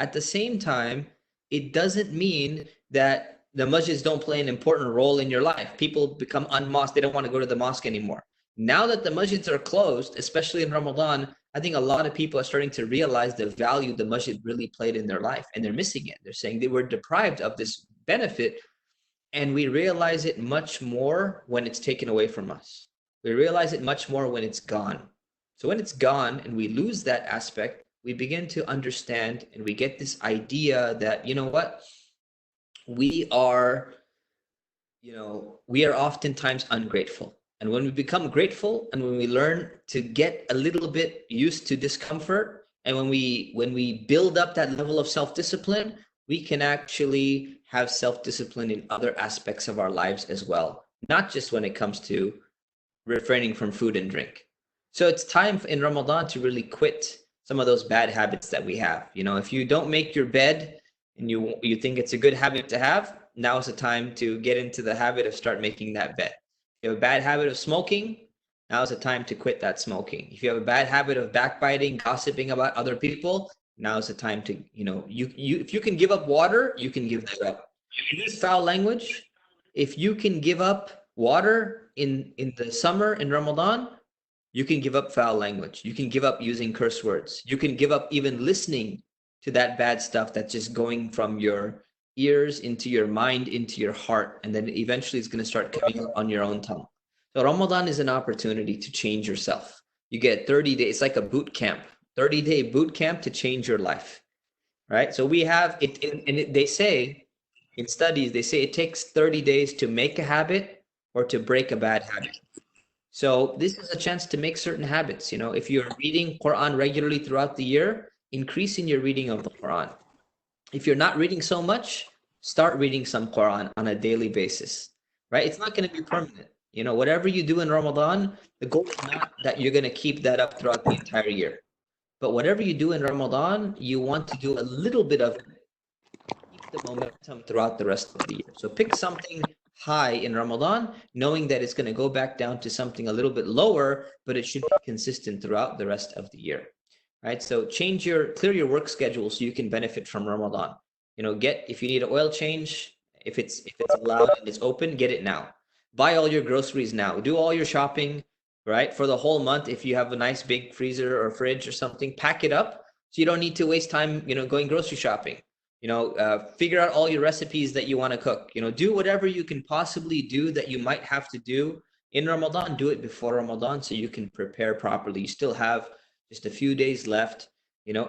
At the same time, it doesn't mean that the masjids don't play an important role in your life. People become unmosqued. They don't want to go to the mosque anymore. Now that the masjids are closed, especially in Ramadan, I think a lot of people are starting to realize the value the masjid really played in their life, and they're missing it. They're saying they were deprived of this benefit, and we realize it much more when it's taken away from us. We realize it much more when it's gone. So when it's gone and we lose that aspect, we begin to understand and we get this idea that, you know what, we are, we are oftentimes ungrateful. And when we become grateful and when we learn to get a little bit used to discomfort, and when we build up that level of self-discipline, we can actually have self-discipline in other aspects of our lives as well, not just when it comes to refraining from food and drink. So it's time in Ramadan to really quit some of those bad habits that we have. If you don't make your bed and you think it's a good habit to have, now is the time to get into the habit of start making that bed. If you have a bad habit of smoking, now is the time to quit that smoking. If you have a bad habit of backbiting, gossiping about other people, now is the time to, if you can give up water, you can give that up. If you use foul language, if you can give up water in the summer in Ramadan, you can give up foul language. You can give up using curse words. You can give up even listening to that bad stuff that's just going from your ears into your mind, into your heart, and then eventually it's going to start coming up on your own tongue. So Ramadan is an opportunity to change yourself. You get 30 days, it's like a boot camp, 30-day boot camp to change your life, right? So we have it, and they say, in studies, they say it takes 30 days to make a habit or to break a bad habit. So this is a chance to make certain habits. If you're reading Quran regularly throughout the year, increase in your reading of the Quran. If you're not reading so much, start reading some Quran on a daily basis, right? It's not going to be permanent. Whatever you do in Ramadan, the goal is not that you're going to keep that up throughout the entire year. But whatever you do in Ramadan, you want to do a little bit of it, keep the momentum throughout the rest of the year. So pick something high in Ramadan, knowing that it's going to go back down to something a little bit lower, but it should be consistent throughout the rest of the year, right? So clear your work schedule so you can benefit from Ramadan. If you need an oil change, if it's allowed and it's open, get it now. Buy all your groceries now. Do all your shopping, right? For the whole month. If you have a nice big freezer or fridge or something, pack it up so you don't need to waste time, going grocery shopping. Figure out all your recipes that you want to cook. Do whatever you can possibly do that you might have to do in Ramadan. Do it before Ramadan so you can prepare properly. You still have just a few days left,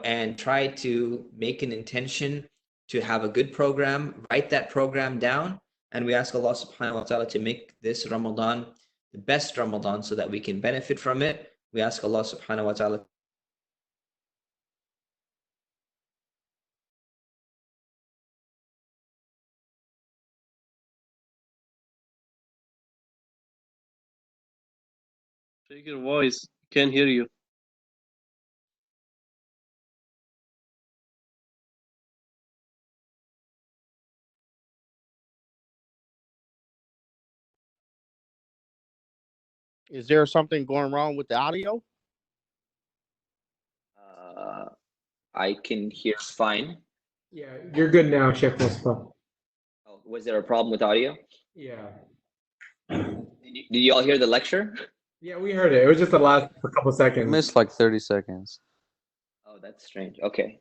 and try to make an intention to have a good program. Write that program down, and we ask Allah subhanahu wa ta'ala to make this Ramadan the best Ramadan so that we can benefit from it. We ask Allah subhanahu wa ta'ala Check your voice. Can't hear you. Is there something going wrong with the audio? I can hear fine. Yeah, you're good now, Sheikh Mustafa. Oh, was there a problem with audio? Yeah. Did you all hear the lecture? Yeah, we heard it. It was just the last couple seconds. Missed like 30 seconds. Oh, that's strange. Okay.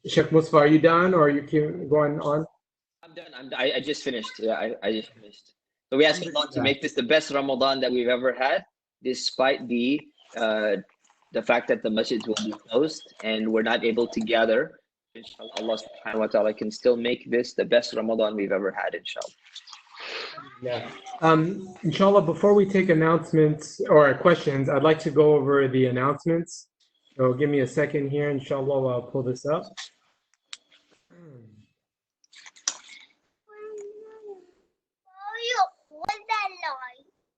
Sheikh Mustafa, are you done or are you keep going on? I'm done. I just finished. Yeah, I just finished. So we ask Allah to make this the best Ramadan that we've ever had, despite the fact that the masjids will be closed and we're not able to gather. Inshallah, Allah subhanahu wa ta'ala can still make this the best Ramadan we've ever had, inshallah. Yeah. Inshallah, before we take announcements or questions, I'd like to go over the announcements. So give me a second here, inshallah, I'll pull this up.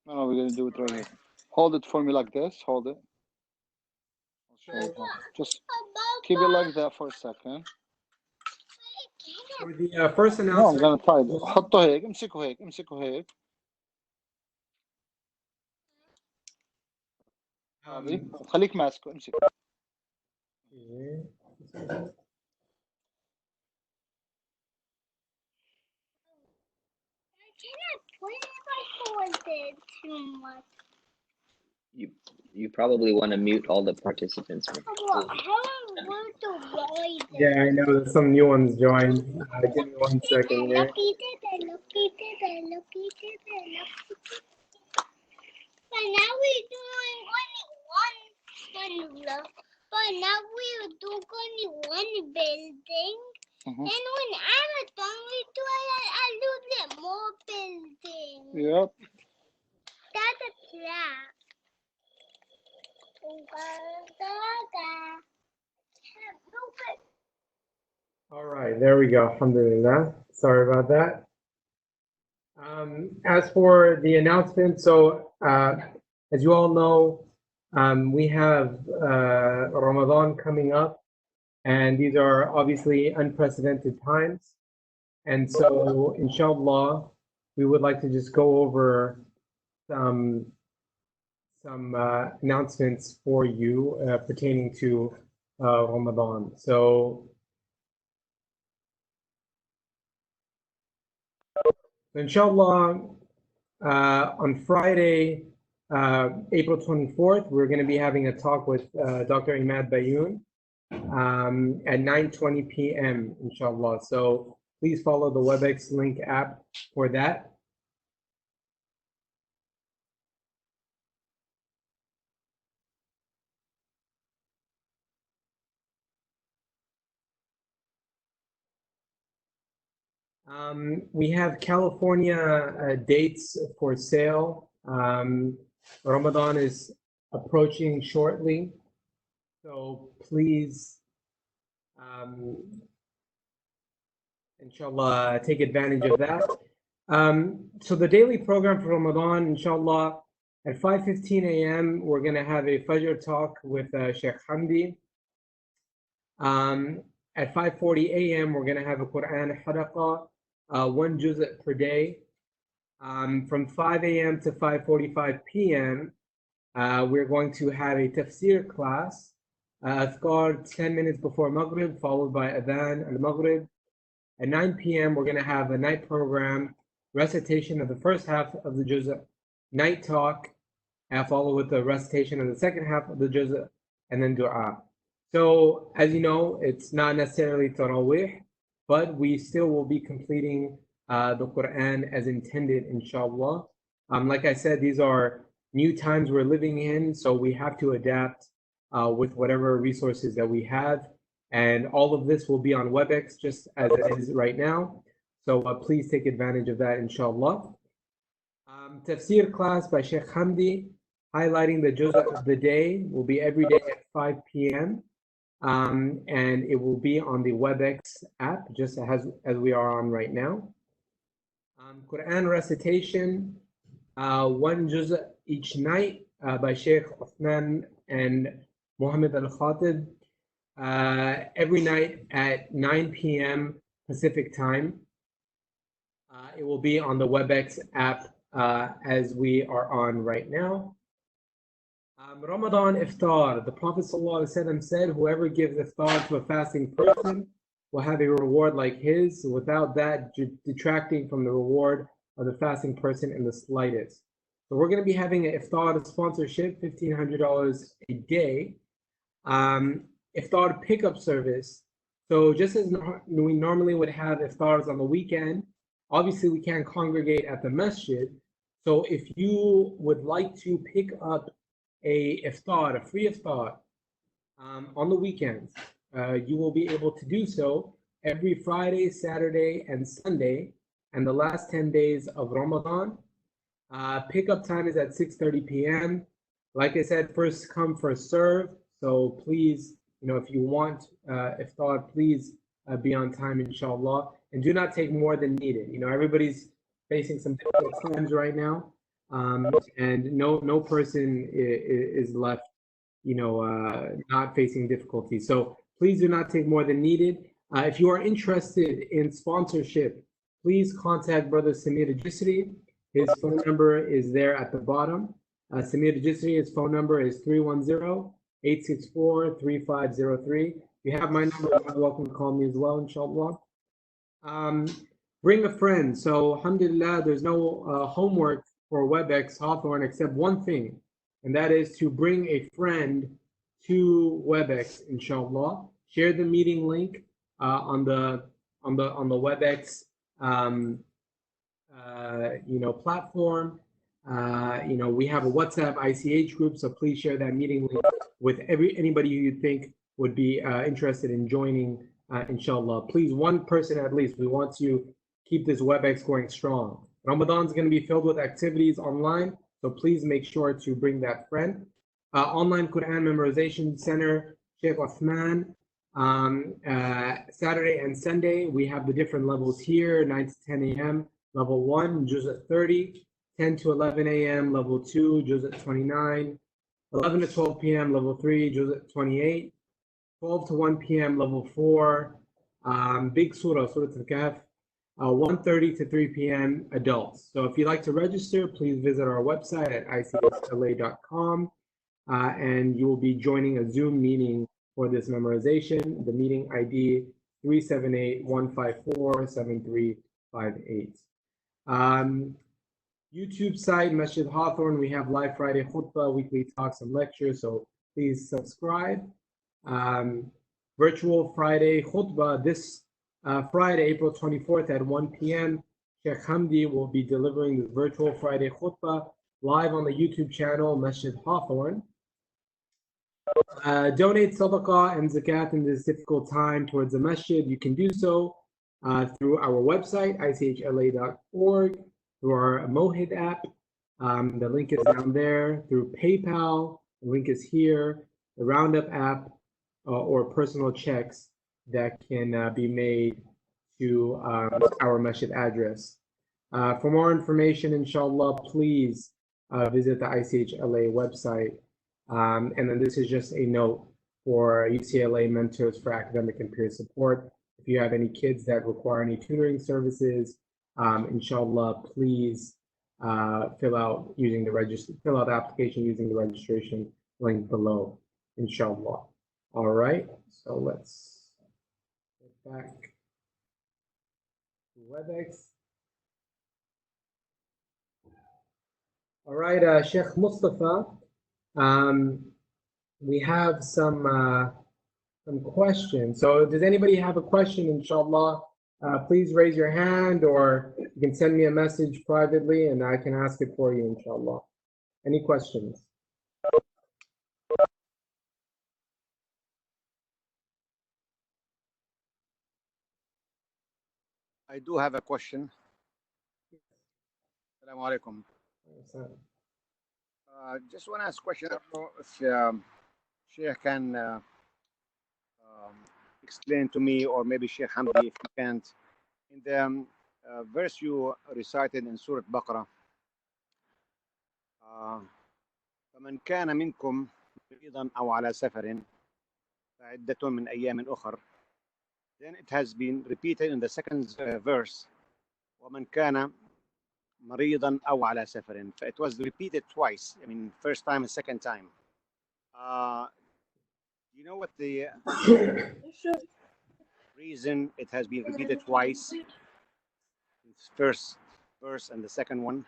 No, we're gonna do it right here. Hold it for me like this. Hold it. Just keep it like that for a second. For the first No, I'm announcement. gonna try it. حطه هيك. امسكه هيك. هذه خليك ماسك امسك. You probably want to mute all the participants. Yeah, I know there's some new ones joined. Give me 1 second here. But now we're doing only one. But now we do only one building. And when I'm done, we do a little bit more building. Yep. That's a plan. All right, there we go. Alhamdulillah. Sorry about that. As for the announcement, so as you all know, we have Ramadan coming up, and these are obviously unprecedented times. And so, inshallah, we would like to just go over some announcements for you pertaining to Ramadan. So, inshallah, on Friday, April 24th, we're going to be having a talk with Dr. Imad Bayoun at 9:20 p.m. inshallah. So please follow the WebEx link app for that. We have California dates for sale. Ramadan is approaching shortly, so please, inshallah, take advantage of that. So the daily program for Ramadan, inshallah, at 5:15 a.m., we're going to have a Fajr talk with Sheikh Hamdi. At 5:40 a.m., we're going to have a Quran Hadaqa, 1 juz' per day. From 5 a.m. to 5:45 p.m., we're going to have a tafsir class, adhkar 10 minutes before Maghrib, followed by Adhan al-Maghrib. At 9 p.m., we're going to have a night program, recitation of the first half of the juz', night talk, followed with the recitation of the second half of the juz', and then dua. So, as you know, it's not necessarily tarawih, but we still will be completing the Quran as intended, inshallah. Like I said, these are new times we're living in, so we have to adapt with whatever resources that we have. And all of this will be on WebEx, just as it is right now. So please take advantage of that, inshallah. Tafsir class by Sheikh Hamdi, highlighting the juz' of the day, will be every day at 5 p.m. And it will be on the WebEx app, just as we are on right now. Quran recitation, 1 juz' each night by Sheikh Uthman and Muhammad al-Khatib, every night at 9 p.m. Pacific time. It will be on the WebEx app as we are on right now. Ramadan iftar. The Prophet ﷺ said, whoever gives iftar to a fasting person will have a reward like his, without that detracting from the reward of the fasting person in the slightest. So we're going to be having an iftar sponsorship, $1,500 a day. Iftar pickup service. So just as we normally would have iftars on the weekend, obviously we can't congregate at the masjid. So if you would like to pick up a free iftar on the weekends, you will be able to do so every Friday, Saturday, and Sunday, and the last 10 days of Ramadan. Pickup time is at 6:30 p.m. Like I said, first come, first serve. So please, if you want iftar, please be on time, inshallah, and do not take more than needed. Everybody's facing some difficult times right now, and no person is left, not facing difficulty. So please do not take more than needed. If you are interested in sponsorship, please contact Brother Samir Jisri. His phone number is there at the bottom. Samir Jisri, his phone number is 310-864-3503. You have my number, you're welcome to call me as well, inshallah. Bring a friend. So, alhamdulillah, there's no homework for WebEx Hawthorne except one thing, and that is to bring a friend to WebEx, inshallah. Share the meeting link on the WebEx platform. We have a WhatsApp ICH group, so please share that meeting link with anybody who you think would be interested in joining, inshallah. Please, one person at least. We want to keep this WebEx going strong. Ramadan is going to be filled with activities online, so please make sure to bring that friend. Online Quran Memorization Center, Sheikh Uthman. Saturday and Sunday, we have the different levels here, 9 to 10 a.m., level 1, Juz at 30, 10 to 11 a.m., level 2, Juz at 29, 11 to 12 p.m., level 3, Juz at 28, 12 to 1 p.m., level 4, big surah, Surah Al-Kahf, 1:30 to 3 p.m., adults. So if you'd like to register, please visit our website at icsla.com, and you will be joining a Zoom meeting for this memorization. The meeting ID 378-154-7358. YouTube site, Masjid Hawthorne, we have live Friday khutbah, weekly talks and lectures, so please subscribe. Virtual Friday khutbah this Friday, April 24th at 1 p.m. Sheikh Hamdi will be delivering the virtual Friday khutbah live on the YouTube channel, Masjid Hawthorne. Donate sadaqah and zakat in this difficult time towards the masjid. You can do so through our website, ichla.org, through our Mohid app. The link is down there. Through PayPal, the link is here. The Roundup app, or personal checks that can be made to our masjid address. For more information, inshallah, please visit the ICHLA website. And then this is just a note for UCLA Mentors for Academic and Peer Support. If you have any kids that require any tutoring services, inshallah, please fill out the application using the registration link below, inshallah. All right, so let's get back to WebEx. All right, Sheikh Mustafa. We have some questions. So does anybody have a question, inshallah? Please raise your hand, or you can send me a message privately and I can ask it for you, inshallah. Any questions? I do have a question. Assalamu alaikum. Just want to ask a question. I don't know if Sheikh can explain to me, or maybe Sheikh Hamdi, if you can't. In the verse you recited in Surah Baqarah, فمن كان منكم مريضا أو على سفر فعدة من أيام أخر. Then it has been repeated in the second verse, ومن كان مريضا أو على سفر. It was repeated twice. I mean, first time and second time. You know what the reason it has been repeated twice? First verse and the second one.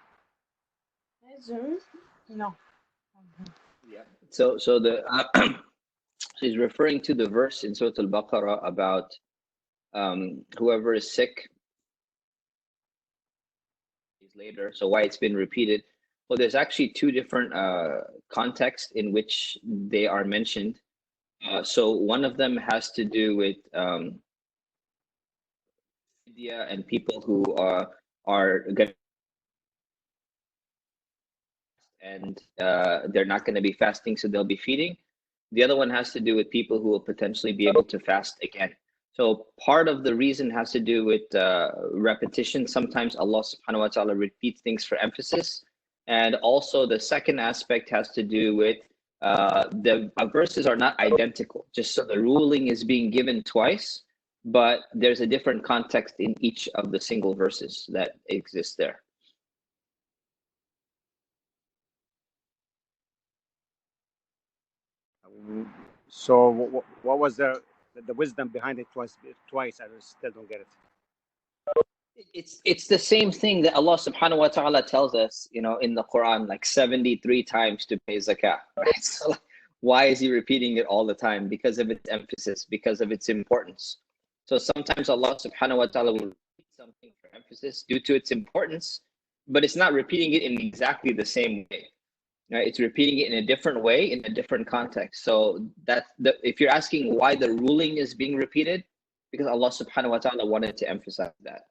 No. Yeah. So the he's referring to the verse in Surah Al-Baqarah about whoever is sick later. So why it's been repeated? Well, there's actually two different contexts in which they are mentioned. So one of them has to do with India and people who are going, and they're not going to be fasting, so they'll be feeding. The other one has to do with people who will potentially be able to fast again. So part of the reason has to do with repetition. Sometimes Allah subhanahu wa ta'ala repeats things for emphasis. And also the second aspect has to do with the verses are not identical, just so the ruling is being given twice, but there's a different context in each of the single verses that exist there. So what was the wisdom behind it twice? I still don't get it. It's the same thing that Allah subhanahu wa ta'ala tells us, you know, in the Quran, like 73 times to pay zakah, right? So like, why is he repeating it all the time? Because of its emphasis, because of its importance. So sometimes Allah subhanahu wa ta'ala will repeat something for emphasis due to its importance, but it's not repeating it in exactly the same way. Right? It's repeating it in a different way, in a different context. So if you're asking why the ruling is being repeated, because Allah subhanahu wa ta'ala wanted to emphasize that.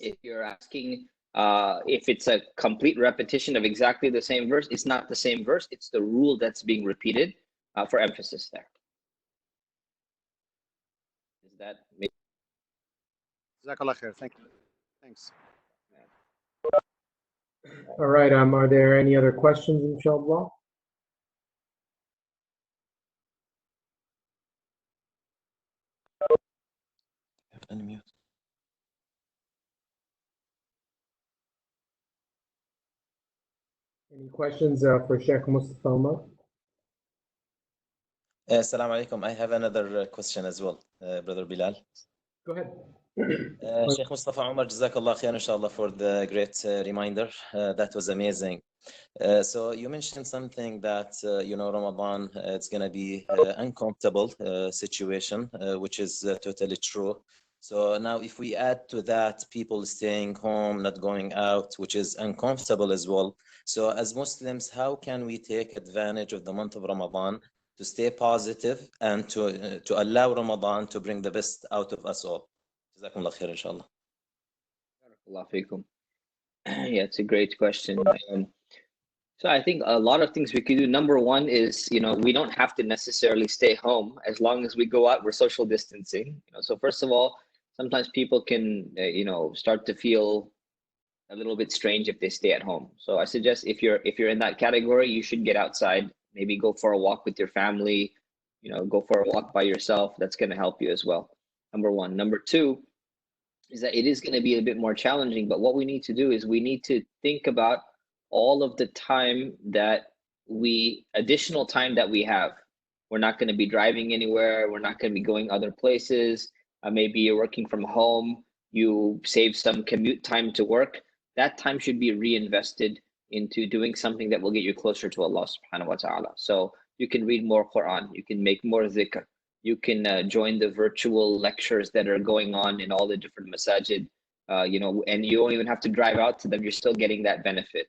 If you're asking if it's a complete repetition of exactly the same verse, it's not the same verse. It's the rule that's being repeated for emphasis there. Is that maybe? Jazakallah khair. Thank you. Thanks. All right. Are there any other questions, inshallah? Unmute. Any questions for Sheikh Mustafa Umar? Assalamu alaikum. I have another question as well, Brother Bilal. Go ahead. Sheikh Mustafa Umar, Jazakallah khair, inshallah, for the great reminder. That was amazing. So you mentioned something that, you know, Ramadan, it's going to be uncomfortable situation, which is totally true. So now if we add to that people staying home, not going out, which is uncomfortable as well. So as Muslims, how can we take advantage of the month of Ramadan to stay positive and to allow Ramadan to bring the best out of us all? Jazakumullah khair, inshallah. Barakallahu feekum. Yeah, it's a great question. So I think a lot of things we could do. Number one is, you know, we don't have to necessarily stay home. As long as we go out, we're social distancing. You know, so first of all, sometimes people can, you know, start to feel a little bit strange if they stay at home. So I suggest if you're in that category, you should get outside, maybe go for a walk with your family, you know, go for a walk by yourself. That's going to help you as well. Number one. Number two is that it is going to be a bit more challenging, but what we need to do is we need to think about all of the time that additional time that we have. We're not going to be driving anywhere. We're not going to be going other places. Maybe you're working from home. You save some commute time to work. That time should be reinvested into doing something that will get you closer to Allah subhanahu wa ta'ala. So you can read more Quran. You can make more zikr. You can join the virtual lectures that are going on in all the different masajid, you know, and you don't even have to drive out to them. You're still getting that benefit.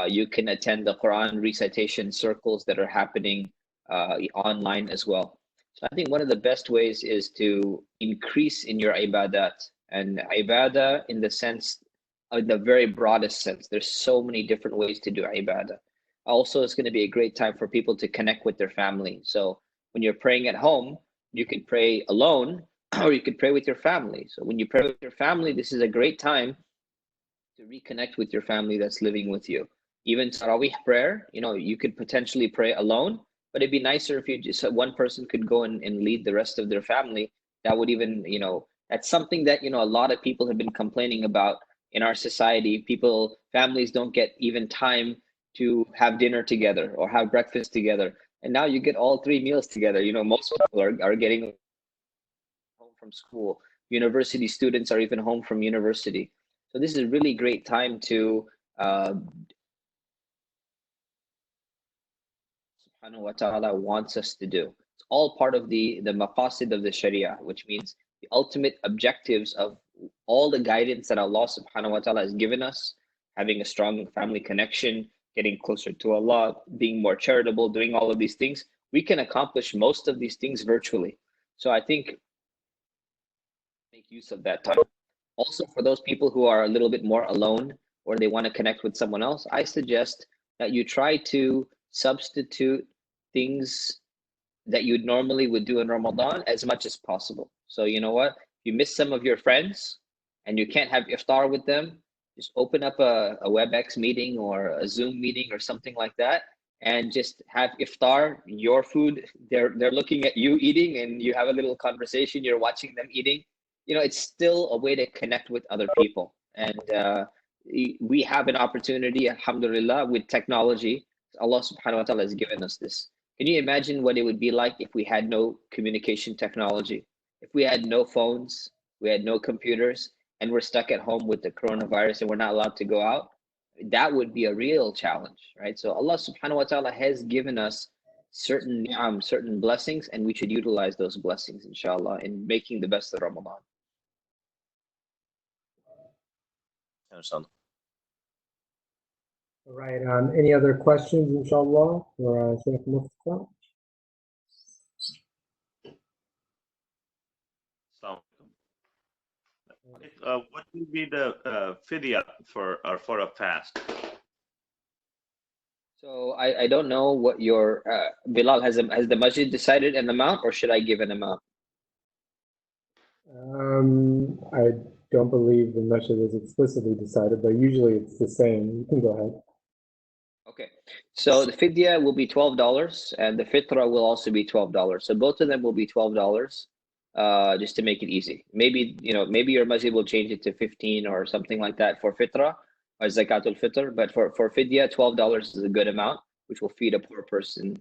You can attend the Quran recitation circles that are happening online as well. So I think one of the best ways is to increase in your ibadat, and ibadah in the sense, the very broadest sense. There's so many different ways to do ibadah. Also, it's going to be a great time for people to connect with their family. So when you're praying at home, you can pray alone or you could pray with your family. So when you pray with your family, this is a great time to reconnect with your family that's living with you. Even Tarawih prayer, you know, you could potentially pray alone, but it'd be nicer if you just one person could go and lead the rest of their family. That would even, you know, that's something that, you know, a lot of people have been complaining about in our society. Families don't get even time to have dinner together or have breakfast together. And now you get all 3 meals together. You know, most people are getting home from school. University students are even home from university. So this is a really great time to subhanahu wa ta'ala wants us to do. It's all part of the maqasid of the Sharia, which means the ultimate objectives of all the guidance that Allah subhanahu wa ta'ala has given us, having a strong family connection, getting closer to Allah, being more charitable, doing all of these things. We can accomplish most of these things virtually. So I think make use of that time. Also, for those people who are a little bit more alone or they want to connect with someone else, I suggest that you try to substitute things that you normally would do in Ramadan as much as possible. So you know what? You miss some of your friends and you can't have iftar with them, just open up a WebEx meeting or a Zoom meeting or something like that, and just have iftar, your food. They're looking at you eating, and you have a little conversation. You're watching them eating. You know, it's still a way to connect with other people. And we have an opportunity, alhamdulillah, with technology. Allah subhanahu wa ta'ala has given us this Can you imagine what it would be like if we had no communication technology? If we had no phones, we had no computers, and we're stuck at home with the coronavirus and we're not allowed to go out? That would be a real challenge, right? So Allah subhanahu wa ta'ala has given us certain certain blessings, and we should utilize those blessings, inshallah, in making the best of Ramadan. Inshallah. All right. Any other questions, inshallah, for Sheikh Mustafa? What would be the fidya for a fast? So I don't know what your Bilal has the masjid decided an amount, or should I give an amount? I don't believe the masjid is explicitly decided, but usually it's the same. You can go ahead. Okay, so the fidya will be $12, and the fitra will also be $12. So both of them will be $12, just to make it easy. Maybe maybe your masjid will change it to 15 or something like that for fitra or zakatul fitr. But for fidya, $12 is a good amount, which will feed a poor person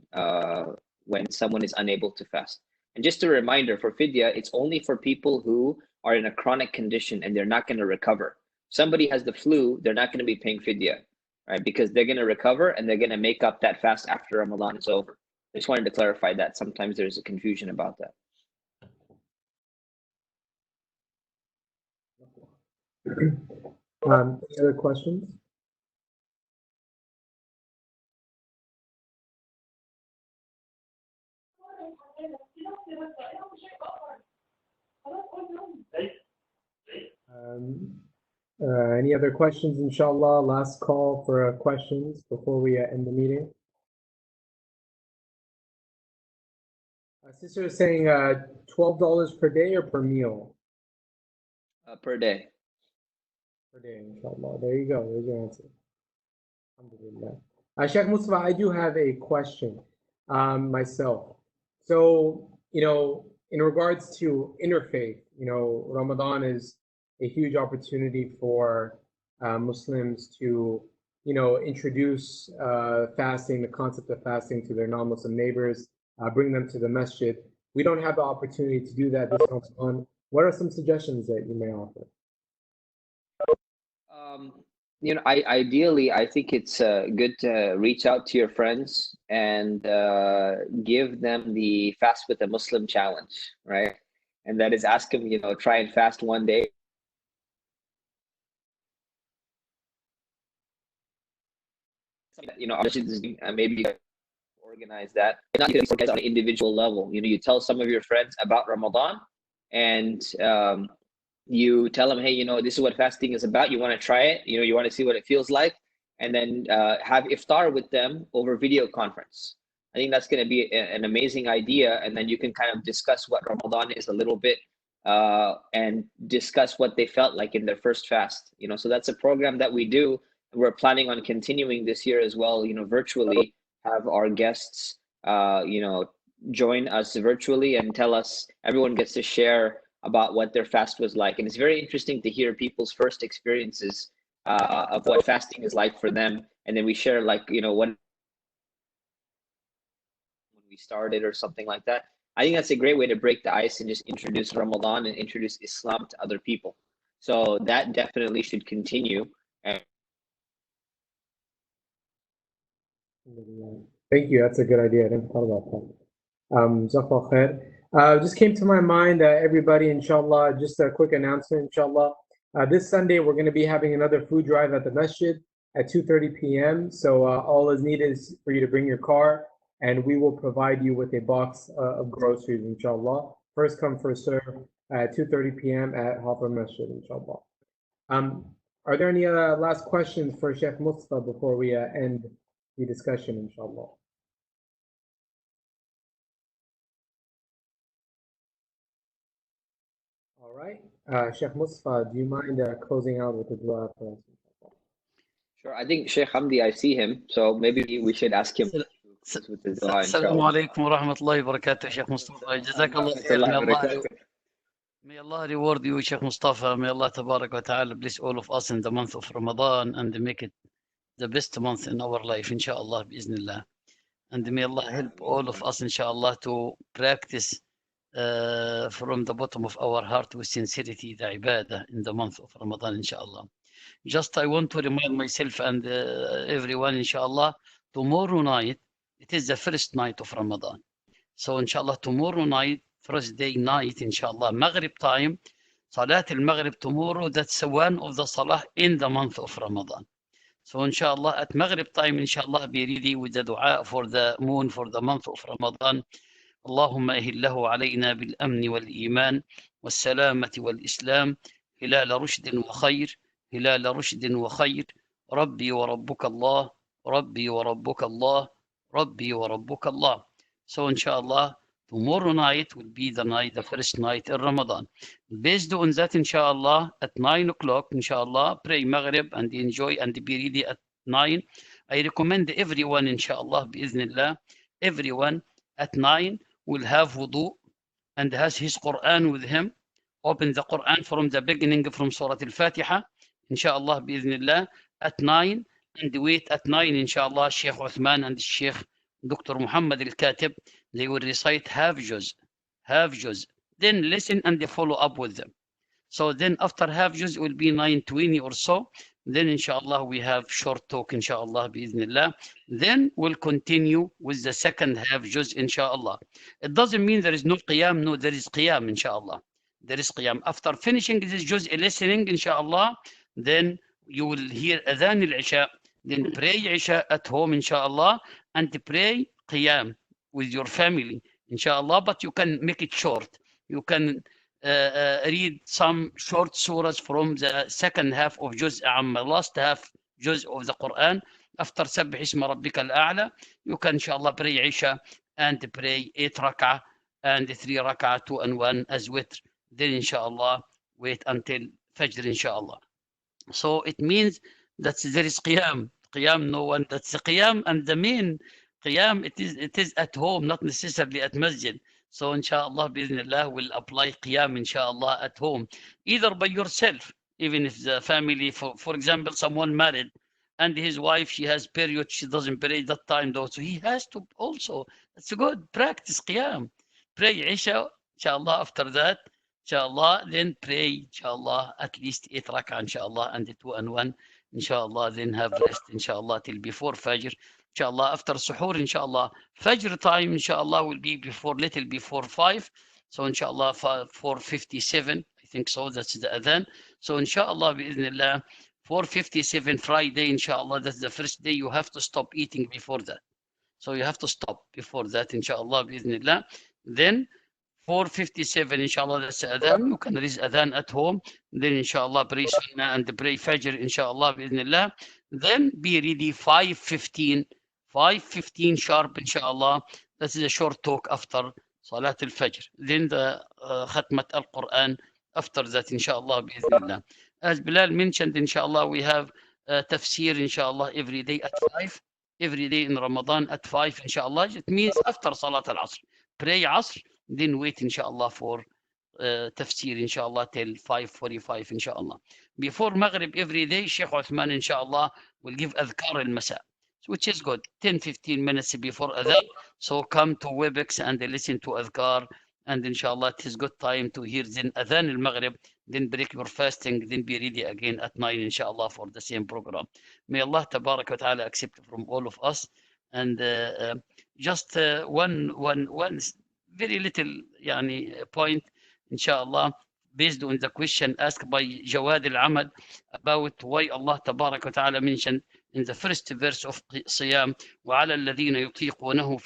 when someone is unable to fast. And just a reminder, for fidya, it's only for people who are in a chronic condition and they're not going to recover. If somebody has the flu, they're not going to be paying fidya, right? Because they're going to recover and they're going to make up that fast after Ramadan is over. I just wanted to clarify that. Sometimes there's a confusion about that. Any other questions? Any other questions, inshallah? Last call for questions before we end the meeting. Sister is saying $12 per day or per meal? Per day. Per day, inshallah. There you go. There's your answer. Alhamdulillah. Sheikh Mustafa, I do have a question myself. So, in regards to interfaith, Ramadan is a huge opportunity for Muslims to, introduce fasting, the concept of fasting to their non-Muslim neighbors, bring them to the masjid. We don't have the opportunity to do that this Ramadan. What are some suggestions that you may offer? Ideally, I think it's good to reach out to your friends and give them the fast with a Muslim challenge, right? And that is ask them, try and fast one day. Maybe organize that. Not organize on an individual level. You tell some of your friends about Ramadan, and you tell them, hey, this is what fasting is about. You want to try it. You want to see what it feels like, and then have iftar with them over video conference. I think that's going to be an amazing idea, and then you can kind of discuss what Ramadan is a little bit, and discuss what they felt like in their first fast. So that's a program that we do. We're planning on continuing this year as well. Virtually have our guests, join us virtually and tell us. Everyone gets to share about what their fast was like, and it's very interesting to hear people's first experiences of what fasting is like for them, and then we share when we started or something like that. I think that's a great way to break the ice and just introduce Ramadan and introduce Islam to other people. So that definitely should continue. Thank you. That's a good idea. I didn't thought about that. Jazakallah khair. Just came to my mind, everybody, inshallah, just a quick announcement, inshallah. This Sunday, we're going to be having another food drive at the masjid at 2:30 p.m. So all is needed is for you to bring your car, and we will provide you with a box of groceries, inshallah. First come, first serve at 2:30 p.m. at Hafar Masjid, inshallah. Are there any last questions for Sheikh Mustafa before we end the discussion, inshallah? All right. Sheikh Mustafa, do you mind closing out with the dua for us? Sure. I think Sheikh Hamdi, I see him, so maybe we should ask him with the dua, Assalamu alaikum wa rahmatullahi wa barakatuh, Sheikh Mustafa. Jazakallah khair. May Allah reward you, Sheikh Mustafa. May Allah tabarak wa ta'ala bless all of us in the month of Ramadan and make it the best month in our life, inshallah, biiznillah. and may Allah help all of us, inshallah, to practice from the bottom of our heart with sincerity the ibadah in the month of Ramadan, inshallah. Just I want to remind myself and everyone, inshallah, tomorrow night, it is the first night of Ramadan. So inshallah, tomorrow night, Thursday night, inshallah, Maghrib time, Salat al-Maghrib tomorrow, that's one of the Salah in the month of Ramadan. So inshallah, at Maghrib time, inshallah, be ready with the dua for the moon for the month of Ramadan. اللهم أهله علينا بالأمن والإيمان والسلامة والإسلام هلال رشد وخير هلال رشد وخير ربي وربك الله ربي وربك الله ربي وربك الله. So inshallah, tomorrow night will be the night, the first night in Ramadan. Based on that, inshallah, at 9 o'clock, inshallah, pray Maghrib and enjoy and be ready at 9. I recommend everyone, inshallah, bi'idhnillah, everyone at 9 will have wudu and has his Quran with him. Open the Quran from the beginning from Surah Al-Fatiha, inshallah, bi'idhnillah, at 9, and wait at 9, inshallah, Sheikh Uthman and Sheikh Dr. Muhammad Al-Katib, they will recite half juz. Then listen and follow up with them. So then after half juz will be 9:20 or so. Then inshallah we have short talk, inshallah, bi'idhnillah. Then we'll continue with the second half juz, inshallah. It doesn't mean there is no qiyam. No, there is qiyam, inshallah. There is qiyam. After finishing this juz listening, inshallah, then you will hear adhan al-isha. Then pray isha at home, inshallah, and pray qiyam with your family, inshallah. But you can make it short. You can read some short surahs from the second half of Juz Amma, last half Juz of the Quran. After Sabbih Isma Rabbika al-A'la, you can inshallah pray Isha and pray 8 rak'ah and 3 rak'ah, 2 and 1 as witr. Then inshallah wait until Fajr, inshallah. So it means that there is qiyam. Qiyam, no one, that's the qiyam, and the main qiyam, it is at home, not necessarily at masjid. So inshallah, bismillah, will apply qiyam, inshallah, at home, either by yourself, even if the family, for example, someone married and his wife, she has period, she doesn't pray that time though, so he has to also, it's a good practice, qiyam. Pray Isha, inshallah, after that, inshallah, then pray, inshallah, at least 8 rak'ah, inshallah, and 2 and 1, inshallah, then have rest, inshallah, till before Fajr. Inshallah, after suhoor, inshallah, Fajr time, inshallah, will be little before 5. So, inshallah, 4:57, I think so, that's the adhan. So, inshallah, bi'idhnillah, 4:57 Friday, inshallah, that's the first day you have to stop eating before that. So, you have to stop before that, inshallah, bi'idhnillah. Then, 4:57, inshallah, that's the adhan. You can raise adhan at home. Then, inshallah, pray sunnah and pray Fajr, inshallah, bi'idhnillah. Then, be ready 5:15 sharp, inshallah. That is a short talk after Salat al-Fajr. Then the Khatmat al-Quran after that, inshallah, bi'idhnillah. As Bilal mentioned, inshallah, we have tafsir, inshallah, every day at 5. Every day in Ramadan at 5, inshallah. It means after Salat al-Asr. Pray Asr, then wait, inshallah, for tafsir, inshallah, till 5:45, inshallah. Before Maghrib every day, Sheikh Uthman, inshallah, will give adhkar al-masa, which is good, 10-15 minutes before adhan. So come to Webex and listen to adhkar, and inshallah it is good time to hear then adhan al-maghrib, then break your fasting, then be ready again at 9, inshallah, for the same program. May Allah tabarak wa ta'ala accept from all of us. And just one very little point, inshallah, based on the question asked by Jawad al-Amad about why Allah tabarak wa ta'ala mentioned in the first verse of Siyam, وَعَلَى الَّذِينَ يُطِيقُونَهُ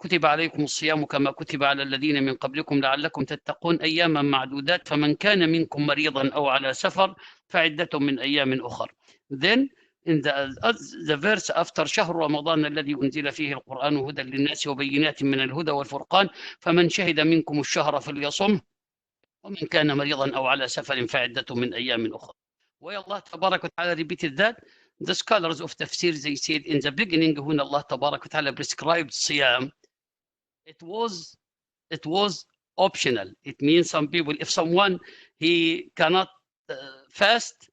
كتب عليكم الصيام كما كتب على الذين من قبلكم لعلكم تتقون أياما معدودات فمن كان منكم مريضا أو على سفر فعدة من أيام أخر. Then in the verse after شهر رمضان الذي أنزل فيه القرآن هدى للناس وبينات من الهدى والفرقان فمن شهد منكم الشهر فليصم ومن كان مريضا أو على سفر فعدة من أيام أخرى. Why Allah tabarak wa ta'ala repeated that? The scholars of tafsir, they said in the beginning when Allah tabarak wa ta'ala prescribed siyam, it was optional. It means some people, if someone he cannot fast,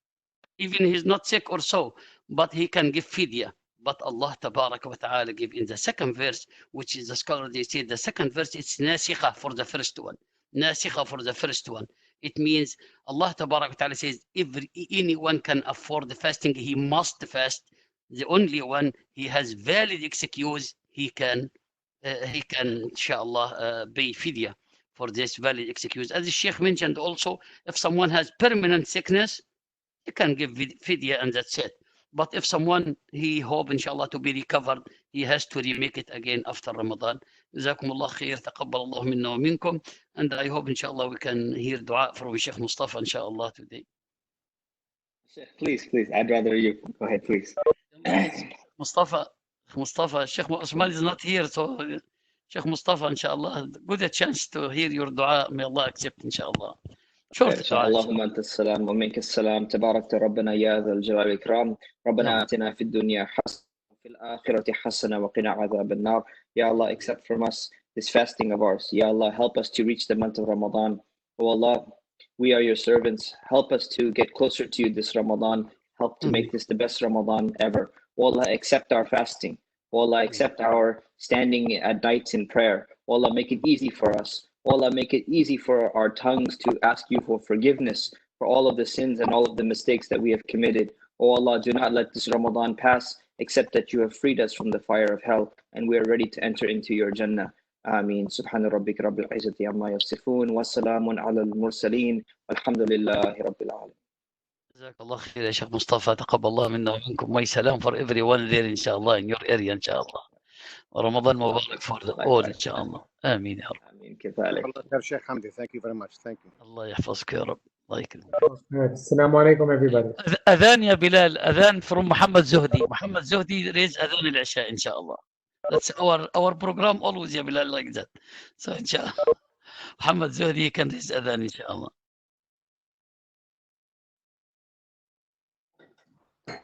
even he's not sick or so, but he can give fidya. But Allah Tabaraka wa Ta'ala give in the second verse, which is the scholar, they say the second verse, it's nasikha for the first one. Nasikha for the first one. It means Allah Tabaraka wa Ta'ala says, if anyone can afford the fasting, he must fast. The only one, he has valid excuse, he can, inshallah, pay fidya for this valid excuse. As the Sheikh mentioned also, if someone has permanent sickness, he can give fidya and that's it. But if someone, he hope inshallah to be recovered, he has to remake it again after Ramadan. Jazakumullah khair, taqabbal Allah minna wa minkum. And I hope inshallah we can hear dua from Sheikh Mustafa inshallah today. Please, I'd rather you go ahead, please. Mustafa, Sheikh Osman is not here, so Sheikh Mustafa, inshallah, good a chance to hear your dua. May Allah accept, inshallah. اللهم أنت السلام ومنك السلام تبارك ربنا يا ذا الجلال والإكرام ربنا آتنا في الدنيا حسنة وفي الآخرة حسنة وقنا عذاب النار. Ya Allah, accept from us this fasting of ours. Ya Allah, help us to reach the month of Ramadan. Oh Allah, we are your servants. Help us to get closer to you this Ramadan. Help to make this the best Ramadan ever. Oh Allah, accept our fasting. Oh Allah, accept our standing at nights in prayer. Oh Allah, make it easy for us. Oh Allah, make it easy for our tongues to ask you for forgiveness for all of the sins and all of the mistakes that we have committed. Oh Allah, do not let this Ramadan pass except that you have freed us from the fire of hell and we are ready to enter into your Jannah. Ameen. Subhana rabbika rabbil izzati amma yasifun wa salamun ala al-mursaleen walhamdulillahi rabbil alamin. Jazakallah khair, ya Sheikh Mustafa. Taqabbal Allah minna wa minkum. My salam for everyone there, inshallah, in your area, inshallah. Ramadan Mubarak for the all, inshallah. Ameen ya Rabb. Ameen. كذلك. Sheikh Hamdi, thank you very much. Thank you. Allah yahfazك ya Rabb. Allah yakrim. Assalamu alaikum, everybody. Adhan ya Bilal, adhan from Muhammad Zuhdi. Muhammad Zuhdi raise adhan al-Isha, inshallah. That's our program always, ya Bilal, like that. So inshallah, Muhammad Zuhdi can raise adhan, inshallah.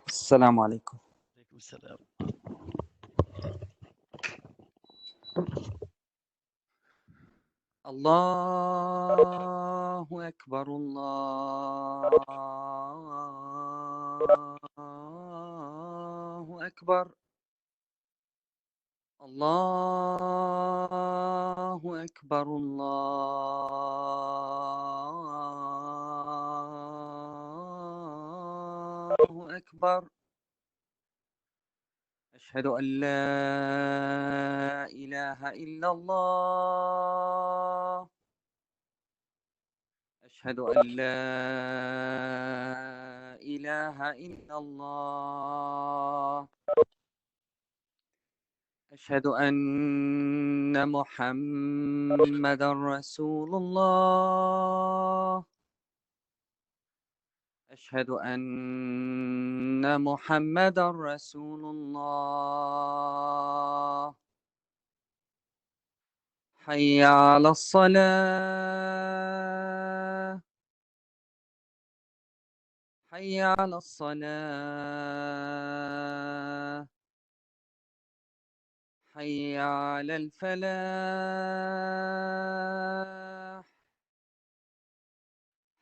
Assalamu alaikum. Alaikum salam. Allahu Akbar, Allahu Akbar. Allahu Akbar, Allahu Akbar. أشهد أن لا إله إلا الله. أشهد أن لا إله إلا الله. أشهد أن محمدا رسول الله. أشهد أن محمدا رسول الله. حي على الصلاة. حي على الصلاة. حي على الفلاح.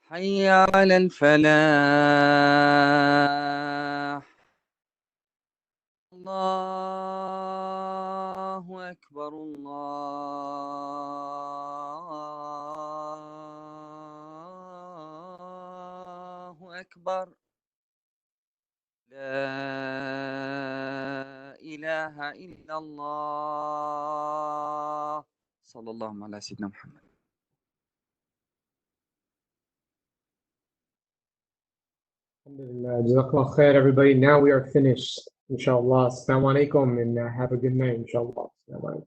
حي على الفلاح. الله أكبر، الله أكبر. لا إله إلا الله. صلى الله على سيدنا محمد. Alhamdulillah. Jazakallah khair, everybody. Now we are finished. Inshallah. Assalamu alaikum and have a good night. Inshallah. Assalamu alaikum.